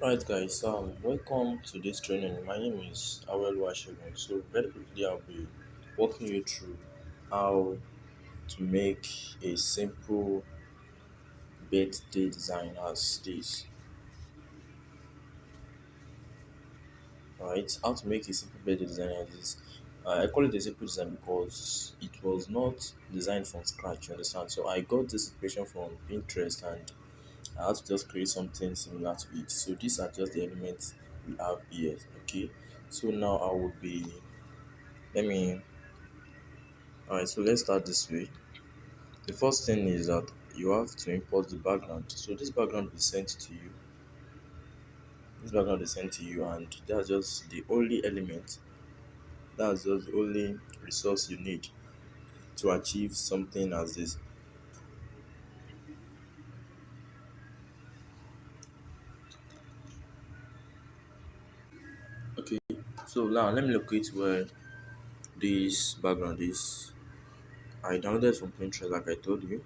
Right, guys, welcome to this training. My name is Awel Washegun. So, very quickly, I'll be walking you through how to make a simple birthday design as this. Right, how to make a simple birthday design as this. I call it a simple design because it was not designed from scratch, you understand? So, I got this inspiration from Pinterest and I had to just create something similar to it. So, these are just the elements we have here, okay? So, now I will be let me Alright, so let's start this way. The first thing is that you have to import the background. So this background is sent to you. This background is sent to you, and that's just the only element. That's just the only resource you need to achieve something as this. Okay. So now let me locate where this background is. I downloaded from Pinterest, like I told you.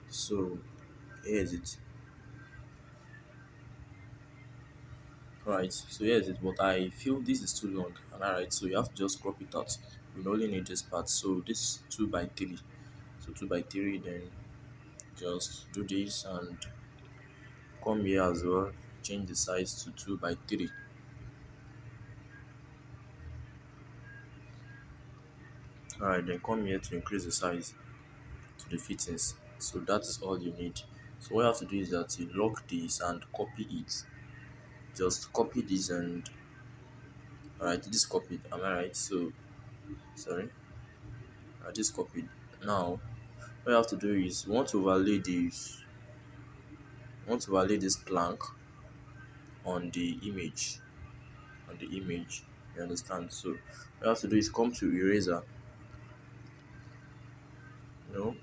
So here is it. Right. So here is it. But I feel this is too long. Alright. So you have to just crop it out. We only need this part. So this 2 by 3. So 2 by 3, then just do this and come here as well, change the size to 2 by 3. All right, then come here to increase the size to the fittings. So that is all you need. So what you have to do is that you lock this and copy it. Just copy this and all right, this copied, am I right? So sorry, I just copied. Now what you have to do is you want to overlay this plank on the image, you understand? So what you have to do is come to eraser, you know,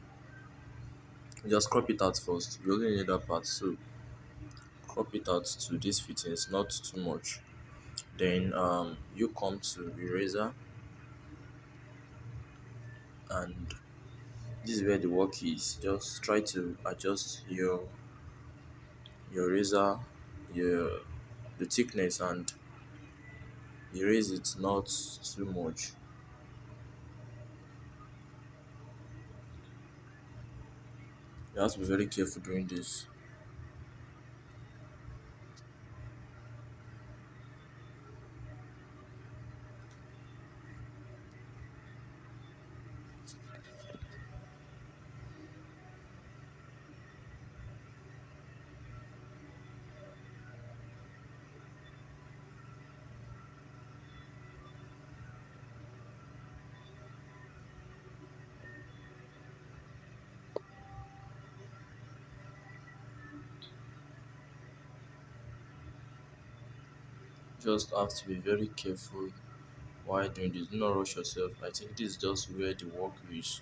just crop it out first. You only need that part, so crop it out to this fittings, not too much. Then you come to eraser, and this is where the work is. Just try to adjust your razor, your the thickness, and erase it not too much. You have to be very careful doing this. Just have to be very careful while doing this. Do not rush yourself. I think this is just where the work is.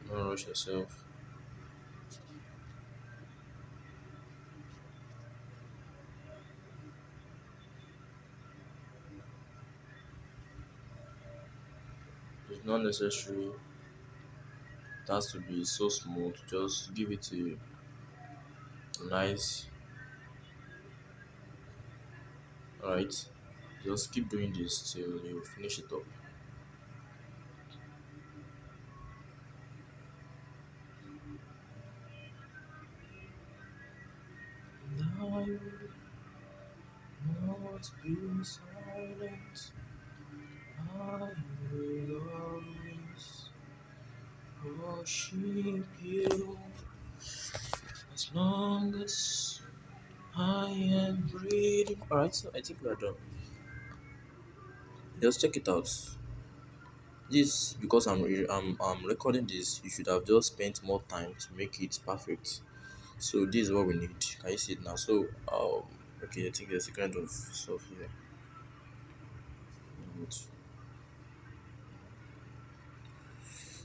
Do not rush yourself. It's not necessary. It has to be so smooth. Just give it a nice. Alright. Just keep doing this till you finish it up. Now I will not be silent. I will always worship you as long as I am breathing. Alright, so I think we are done. Just check it out. This because I'm recording this, you should have just spent more time to make it perfect. So this is what we need. Can you see it now? So okay, I think there's a kind of stuff here. Good.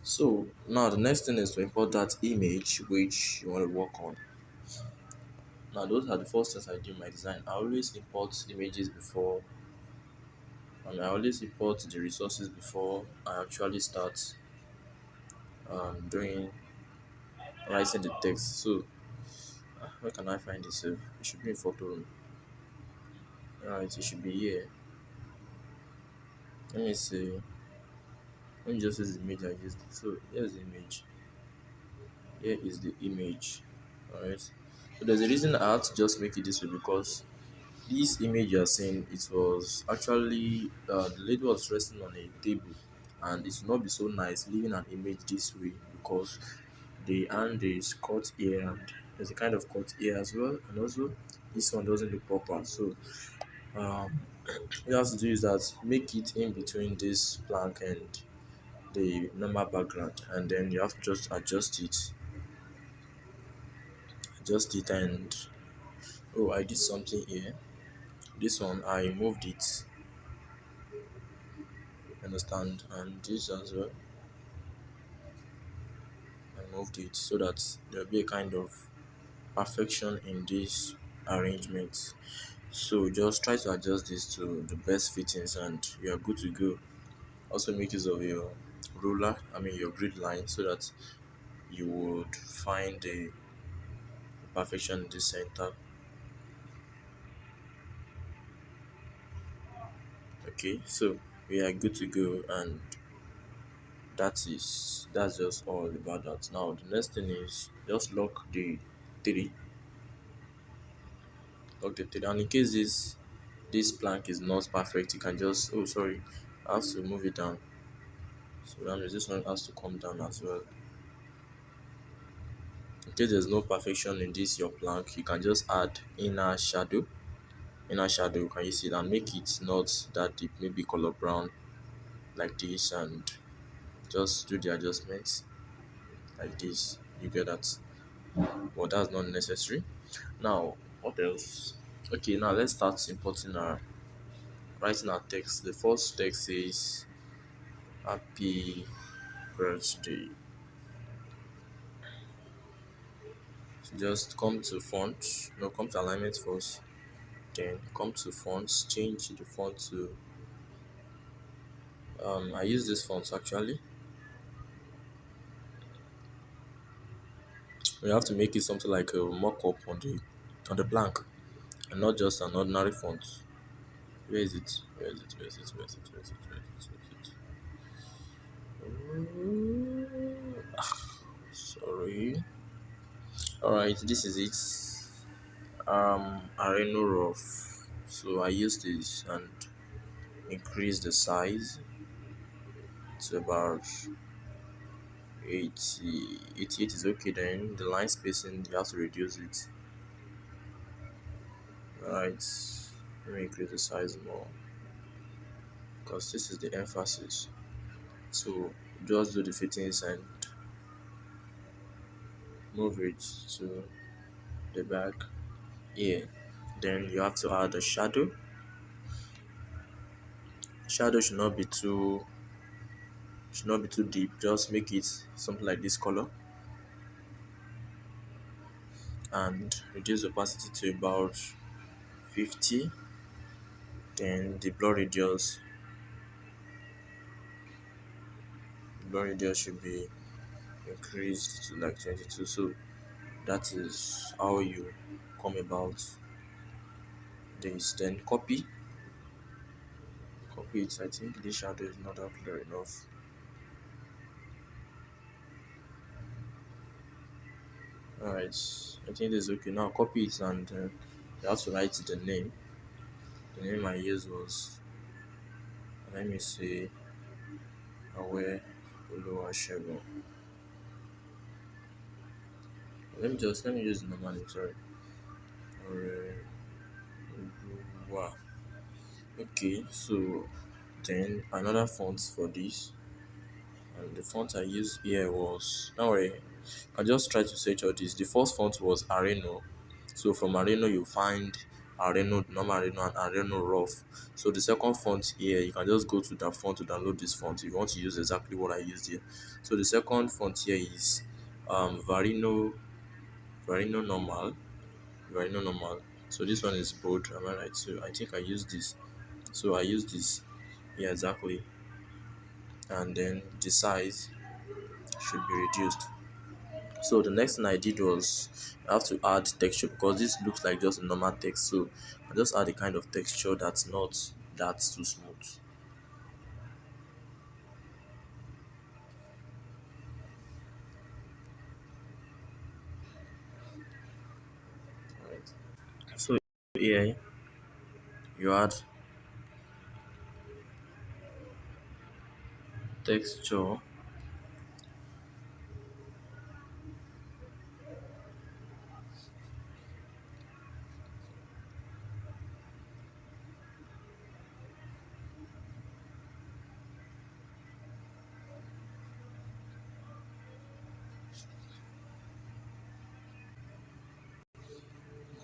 So now the next thing is to import that image which you want to work on. Now those are the first things I do in my design. I always import images before, and I always import the resources before I actually start doing writing the text. So Where can I find this? It should be in photo room. Alright, it should be here. Let me see. Let me just use the image I used. So here's the image. Here is the image. Alright. So there's a reason I had to just make it this way because this image you are seeing, it was actually the lady was resting on a table, and it will not be so nice leaving an image this way because the hand is cut here and there's a kind of cut here as well, and also this one doesn't look proper. So um, what you have to do is that make it in between this plank and the normal background, and then you have to just adjust it. And oh, I did something here. This one I moved it, understand, and this as well I moved it so that there'll be a kind of perfection in this arrangement. So just try to adjust this to the best fittings and you are good to go. Also make use of your ruler, I mean your grid line, so that you would find the perfection in the center. Okay, so we are good to go, and that's just all about that. Now the next thing is just three lock the three, and in case this plank is not perfect, you can just, oh sorry, I have to move it down. So that means this one has to come down as well. In case there's no perfection in this your plank, you can just add inner shadow, can you see that, make it not that deep, maybe color brown like this, and just do the adjustments like this, you get that. But that's not necessary. Now what else? Okay, now let's start importing our writing our text. The first text is happy birthday. So just come to font, no, come to alignment first, then come to fonts, change the font to I use this font actually. We have to make it something like a mock-up on the blank, and not just an ordinary font. Where is it? Where is it? Where is it? Where is it? Where is it? Where is it? Where is it? Sorry. Alright, this is it. Areno rough. So I use this and increase the size to about 80. 88 is okay. Then the line spacing, you have to reduce it. Alright, let me increase the size more because this is the emphasis. So just do the fittings and move it to the back here. Then you have to add a shadow. Shadow should not be too deep. Just make it something like this color and reduce opacity to about 50. Then blur radius should be increased to like 22. So that is how you come about this. Then copy it. I think this shadow is not that clear enough. Alright, I think this is okay. Now copy it, and you have to write the name. The name I used was, let me see, Awe Oluwasegun. Let me use the normal name, sorry. Awe Oluwa. Okay, so then another font for this, and the font I used here was, don't worry, I just try to search all this. The first font was Areno. So from Areno you find Areno, normal Areno, and Areno Rough. So the second font here, you can just go to that font to download this font if you want to use exactly what I used here. So the second font here is Varino normal, Varino normal. So this one is bold, am I right? So I think I use this. So I use this, yeah, exactly, and then the size should be reduced. So the next thing I did was I have to add texture because this looks like just a normal text. So I just add a kind of texture that's not that too smooth. Alright. So here you add texture.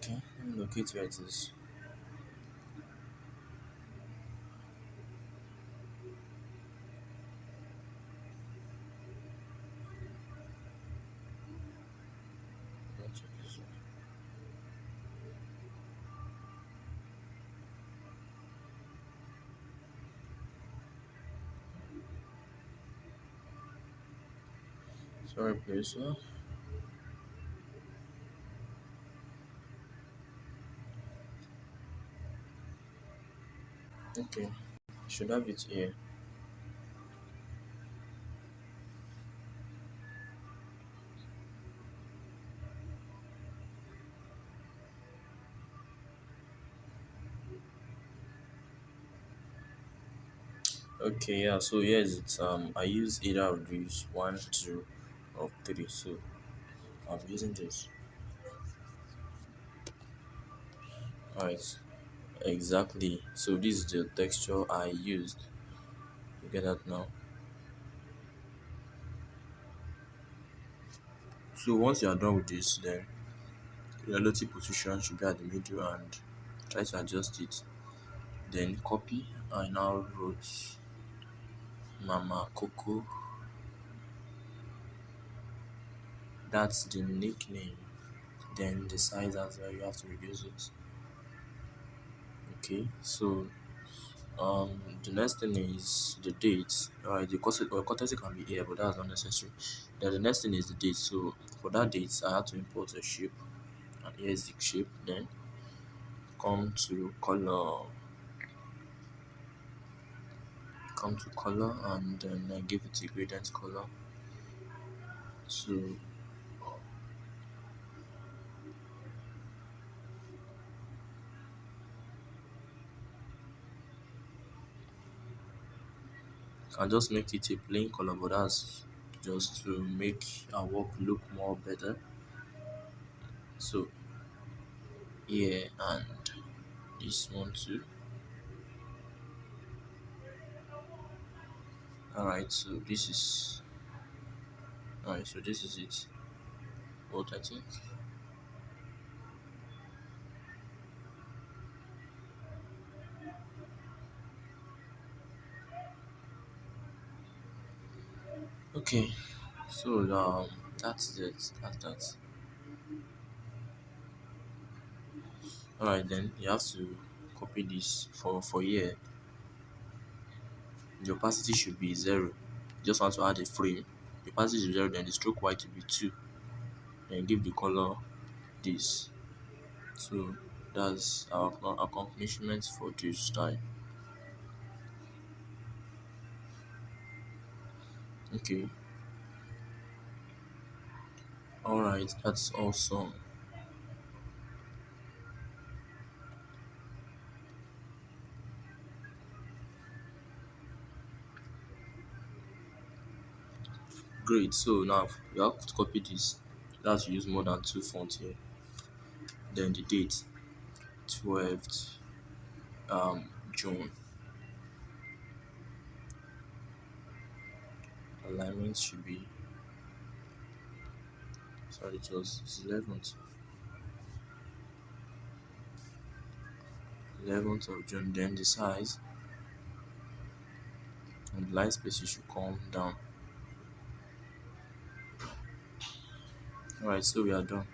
Okay, let me locate where it is. Sorry, please. Okay, should have it here. Okay, yeah. So here's it. I use either of these one, two, or three. So I'm using this. Alright, exactly. So this is the texture I used. You get that now? So once you are done with this, then your relative position should be at the middle and try to adjust it. Then copy. I now wrote Mama Coco. That's the nickname. Then the size as well, you have to reduce it. Okay, so the next thing is the date. The courtesy can be here, but that's not necessary. Then the next thing is the date. So for that date, I had to import a shape, and here's the shape. Then come to color, and then I give it a gradient color. So I can just make it a plain color, but that's just to make our work look more better. So here and this one too. Alright, so this is it. What I think. Okay, so that's it. That's that. Alright, then you have to copy this for here. The opacity should be zero. You just want to add a frame. The opacity is zero, then the stroke white will be two. Then give the color this. So that's our accomplishment for this style. Okay, alright, that's awesome. Great. So now you have to copy this. That's use more than two fonts here. Then the date 12th June. Alignment should be, sorry, it was 11th of June. Then the size and the line spacing should come down. Alright, so we are done.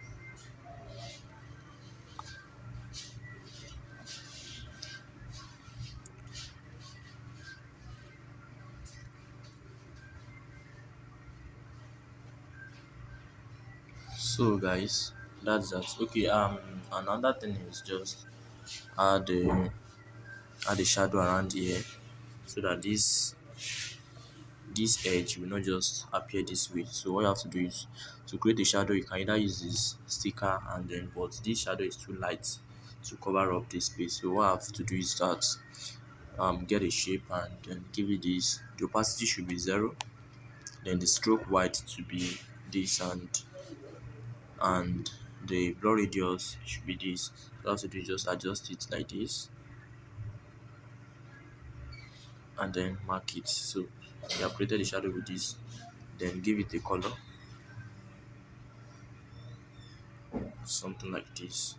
So guys, that's that. Okay, another thing is just add a add a shadow around here so that this edge will not just appear this way. So what you have to do is to create a shadow, you can either use this sticker and then, but this shadow is too light to cover up this space. So what I have to do is that get a shape and then give it this. The opacity should be 0, then the stroke white to be this, and the blur radius should be this. So have to do is just adjust it like this and then mark it. So you have created a shadow with this, then give it a color, something like this.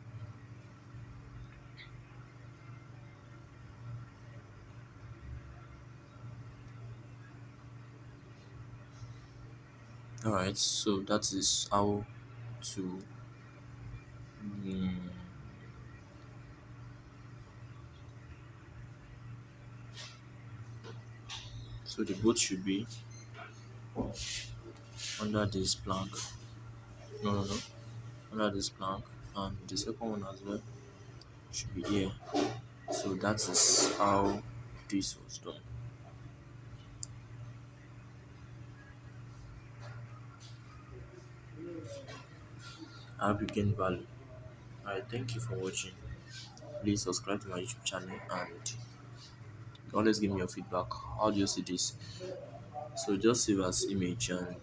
Alright, so that is how to mm, so the boat should be under this plank. No, under this plank, and the second one as well should be here. So that is how this was done. I hope you gain value. Alright, thank you for watching. Please subscribe to my YouTube channel and always give me your feedback. How do you see this? So just save as image and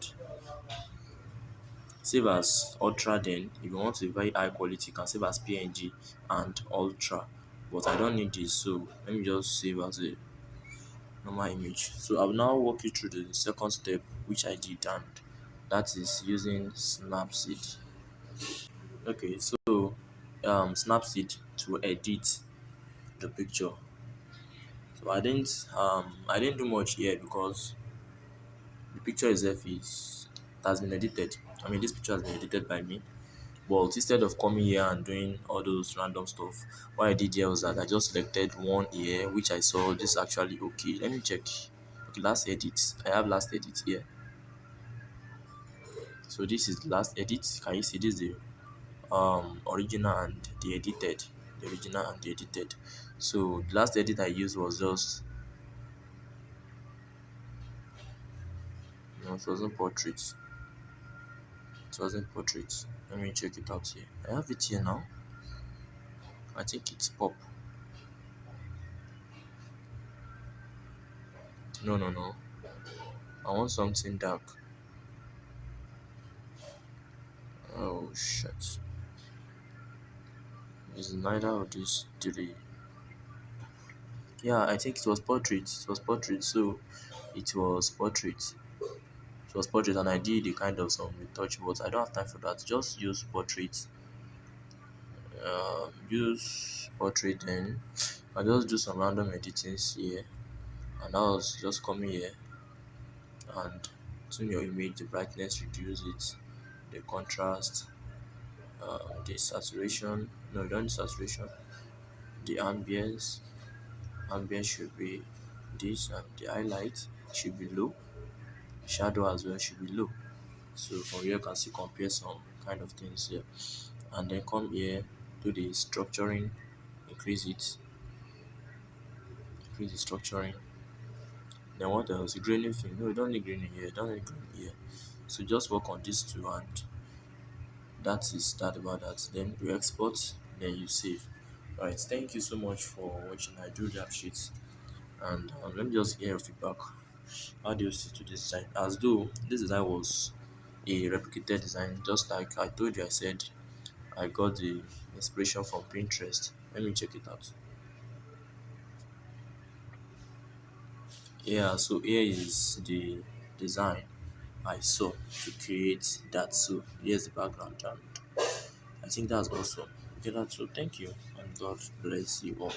save as ultra. Then if you want to be very high quality, you can save as png and ultra, but I don't need this, so let me just save as a normal image. So I will now walk you through the second step which I did, and that is using Snapseed. Okay, so Snapseed to edit the picture. So I didn't do much here because the picture itself is it has been edited. I mean, this picture has been edited by me. But instead of coming here and doing all those random stuff, what I did here was that I just selected one here, which I saw this actually okay. Let me check. Okay, last edit. I have last edit here. So this is the last edit. Can you see this? The original and the edited. The original and the edited. So the last edit I used was just it wasn't portrait. It wasn't portrait. Let me check it out here. I have it here now. I think it's pop. No. I want something dark. Oh shit. It's neither of these three. Yeah, I think it was portrait. It was portrait. So it was portrait. It was portrait, and I did a kind of some retouch, but I don't have time for that. Just use portrait. Use portrait, then I just do some random editings here, and I was just coming here and tune your image, the brightness, reduce it, the contrast, the saturation. No, don't saturation. The ambience should be this, and the highlight should be low, shadow as well should be low. So from here you can see compare some kind of things here, and then come here, do the structuring, increase it, increase the structuring. Then what else? The graining thing. No, you don't need graining here, don't need graining here. So just work on these two, and that is that about that. Then you export, then you save. Right, thank you so much for watching. I do appreciate, and let me just hear your feedback. How do you see to this design? As though this design was a replicated design, just like I told you. I said I got the inspiration from Pinterest. Let me check it out. Yeah, so here is the design I saw to create that. So here's the background, and I think that's awesome. Okay, that's so. Thank you, and God bless you all.